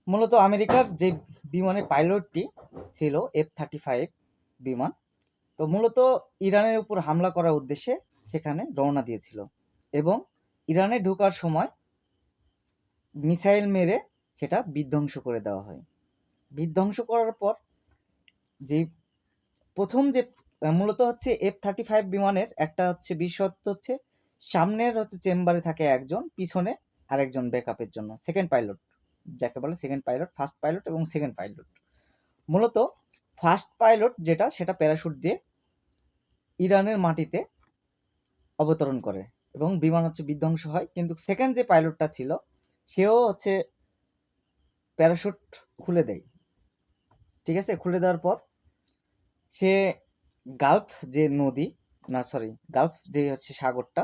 মূলত আমেরিকার যে বিমানের পাইলটটি ছিল F-35 বিমান, তো মূলত ইরানের উপর হামলা করার উদ্দেশ্যে সেখানে রওনা দিয়েছিল এবং ইরানে ঢোকার সময় মিসাইল মেরে সেটা বিধ্বংস করে দেওয়া হয়। বিধ্বংস করার পর যে প্রথম যে মূলত হচ্ছে F-35 বিমানের একটা হচ্ছে বিশেষত্ব হচ্ছে সামনের হচ্ছে চেম্বারে থাকে একজন, পিছনে আরেকজন ব্যাকআপের জন্য সেকেন্ড পাইলট, যাকে বলে সেকেন্ড পাইলট, ফার্স্ট পাইলট এবং সেকেন্ড পাইলট। মূলত ফার্স্ট পাইলট যেটা, সেটা প্যারাশুট দিয়ে ইরানের মাটিতে অবতরণ করে এবং বিমান হচ্ছে বিধ্বংস হয়। কিন্তু সেকেন্ড যে পাইলটটা ছিল সেও হচ্ছে প্যারাশুট খুলে দেয়। ঠিক আছে, খুলে দেওয়ার পর সে গালফ যে নদী, না সরি, গালফ যে হচ্ছে সাগরটা,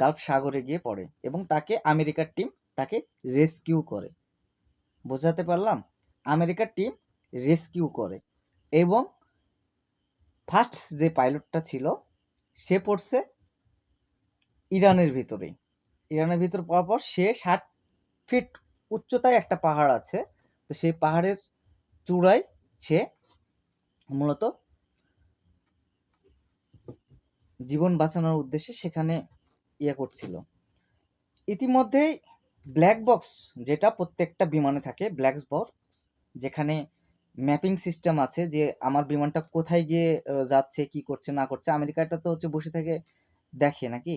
গালফ সাগরে গিয়ে পড়ে এবং তাকে আমেরিকার টিম তাকে রেস্কিউ করে। বোঝাতে পারলাম? আমেরিকার টিম রেস্কিউ করে এবং ফার্স্ট যে পাইলটটা ছিল সে পড়ছে ইরানের ভিতরে। ইরানের ভিতর পড়ার পর সে 60 ফিট উচ্চতায় একটা পাহাড় আছে, তো সেই পাহাড়ের চূড়ায় সে মূলত জীবন বাঁচানোর উদ্দেশ্যে সেখানে করছিল। ইতিমধ্যেই ব্ল্যাক বক্স, যেটা প্রত্যেকটা বিমানে থাকে, ব্ল্যাক বক্স যেখানে ম্যাপিং সিস্টেম আছে যে আমার বিমানটা কোথায় গিয়ে যাচ্ছে, কি করছে না করছে। আমেরিকাটা তো হচ্ছে বসে থেকে দেখে নাকি,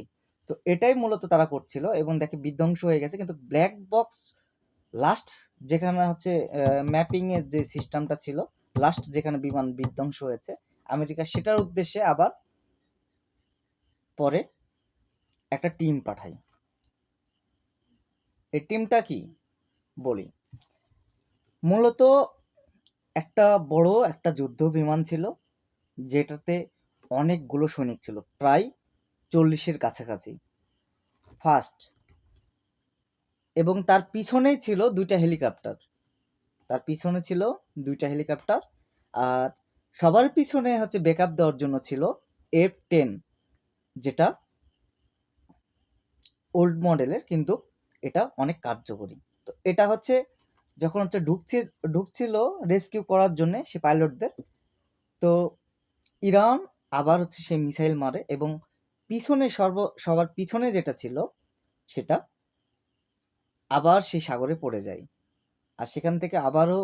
তো এটাই মূলত তারা করছিল এবং দেখে বিধ্বংস হয়ে গেছে। কিন্তু ব্ল্যাক বক্স লাস্ট যেখানে হচ্ছে ম্যাপিং এর যে সিস্টেমটা ছিল, লাস্ট যেখানে বিমান বিধ্বংস হয়েছে আমেরিকা, সেটার উদ্দেশ্যে আবার পরে একটা টিম পাঠায়। এই টিমটা কি বলি, মূলত একটা বড় একটা যুদ্ধ বিমান ছিল যেটাতে অনেকগুলো সৈনিক ছিল, প্রায় 40-এর কাছাকাছি ফার্স্ট, এবং তার পিছনেই ছিল দুইটা হেলিকপ্টার। তার পিছনে ছিল দুইটা হেলিকপ্টার, আর সবার পিছনে হচ্ছে ব্যাকআপ দেওয়ার জন্য ছিল F-10, যেটা ওল্ড মডেলের, কিন্তু এটা অনেক কার্যকরী। তো এটা হচ্ছে যখন হচ্ছে ঢুকছিল রেস্কিউ করার জন্য সে পাইলটদের, তো ইরান আবার হচ্ছে সে মিসাইল মারে এবং পিছনে সবার পিছনে যেটা ছিল সেটা আবার সেই সাগরে পড়ে যায়। আর সেখান থেকে আবারও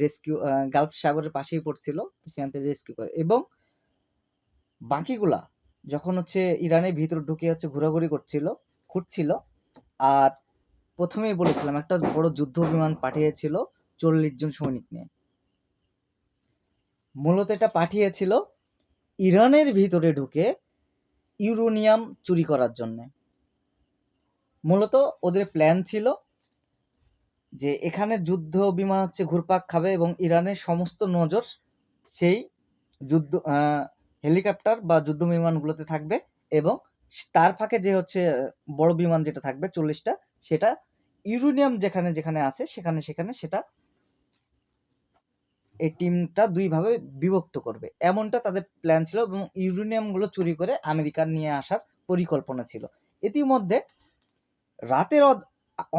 রেস্কিউ, গালফ সাগরের পাশেই পড়ছিল, সেখান থেকে রেস্কিউ করে এবং বাকিগুলা যখন হচ্ছে ইরানের ভিতর ঢুকে হচ্ছে ঘোরাঘুরি ঘুরছিল। আর প্রথমেই বলেছিলাম একটা বড় যুদ্ধ বিমান পাঠিয়েছিল 40 জন সৈনিক নিয়ে। মূলত এটা পাঠিয়েছিল ইরানের ভিতরে ঢুকে ইউরেনিয়াম চুরি করার জন্য। মূলত ওদের প্ল্যান ছিল যে এখানে যুদ্ধ বিমান হচ্ছে ঘুরপাক খাবে এবং ইরানের সমস্ত নজর সেই যুদ্ধ হেলিকপ্টার বা যুদ্ধ বিমানগুলোতে থাকবে এবং তার ফাঁকে যে হচ্ছে বড় বিমান যেটা থাকবে 40টা, সেটা ইউরেনিয়াম যেখানে যেখানে আছে সেখানে সেখানে সেটা এই টিমটা দুই ভাবে বিভক্ত করবে, এমনটা তাদের প্ল্যান ছিল এবং ইউরেনিয়ামগুলো চুরি করে আমেরিকার নিয়ে আসার পরিকল্পনা ছিল। ইতিমধ্যে রাতের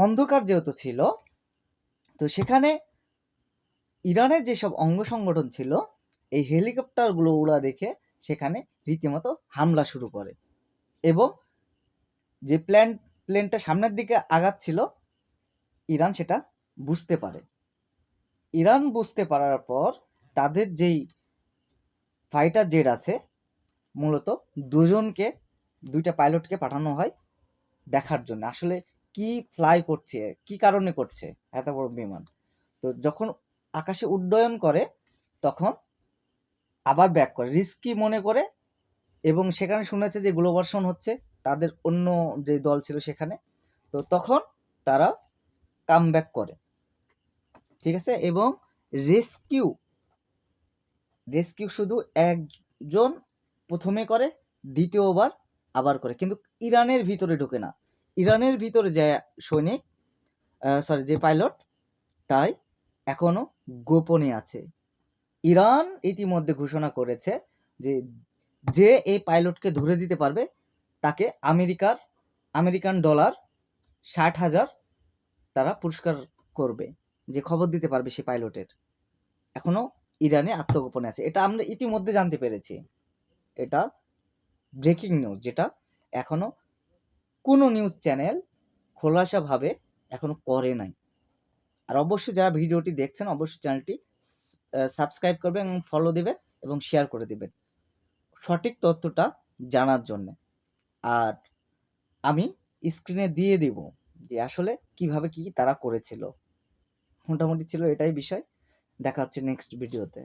অন্ধকার যেহেতু ছিল, তো সেখানে ইরানের যেসব অঙ্গ সংগঠন ছিল এই হেলিকপ্টারগুলো উড়া দেখে সেখানে রীতিমতো হামলা শুরু করে এবং যে প্লেনটা সামনের দিকে আগাচ্ছিল ইরান সেটা বুঝতে পারে। ইরান বুঝতে পারার পর তাদের যেই ফাইটার জেট আছে, মূলত দুইটা পাইলটকে পাঠানো হয় দেখার জন্য আসলে কি ফ্লাই করছে, কি কারণে করছে এত বড় বিমান। তো যখন আকাশে উড্ডয়ন করে তখন আবার ব্যাক করে রিস্কি মনে করে এবং সেখানে শুনেছে যে গোলাবর্ষণ হচ্ছে তাদের অন্য যে দল ছিল সেখানে, তো তখন তারা কাম ব্যাক করে। ঠিক আছে, এবং রেস্কিউ শুধু একজন প্রথমে করে, দ্বিতীয়বার আবার করে, কিন্তু ইরানের ভিতরে ঢোকে না। ইরানের ভিতরে যে সৈনিক, যে পাইলট, তাই এখনো গোপনে আছে। ইরান ইতিমধ্যে ঘোষণা করেছে যে যে এই পাইলটকে ধরে দিতে পারবে তাকে আমেরিকান ডলার 60,000 তারা পুরস্কার করবে। যে খবর দিতে পারবে সেই পাইলটের এখনো ইরানে আত্মগোপনে আছে। এটা আমরা ইতিমধ্যে জানতে পেরেছি। এটা ব্রেকিং নিউজ, যেটা এখনো কোনো নিউজ চ্যানেল খোলাসাভাবে এখনো করে নাই। আর অবশ্যই যারা ভিডিওটি দেখছেন অবশ্যই চ্যানেলটি সাবস্ক্রাইব করবেন এবং ফলো দিবেন এবং শেয়ার করে দিবেন সঠিক তথ্যটা জানার জন্যে। আর আমি স্ক্রিনে দিয়ে দিব যে আসলে কিভাবে কি তারা করেছিল। মোটামুটি ছিল এটাই বিষয়। দেখা হচ্ছে নেক্সট ভিডিওতে।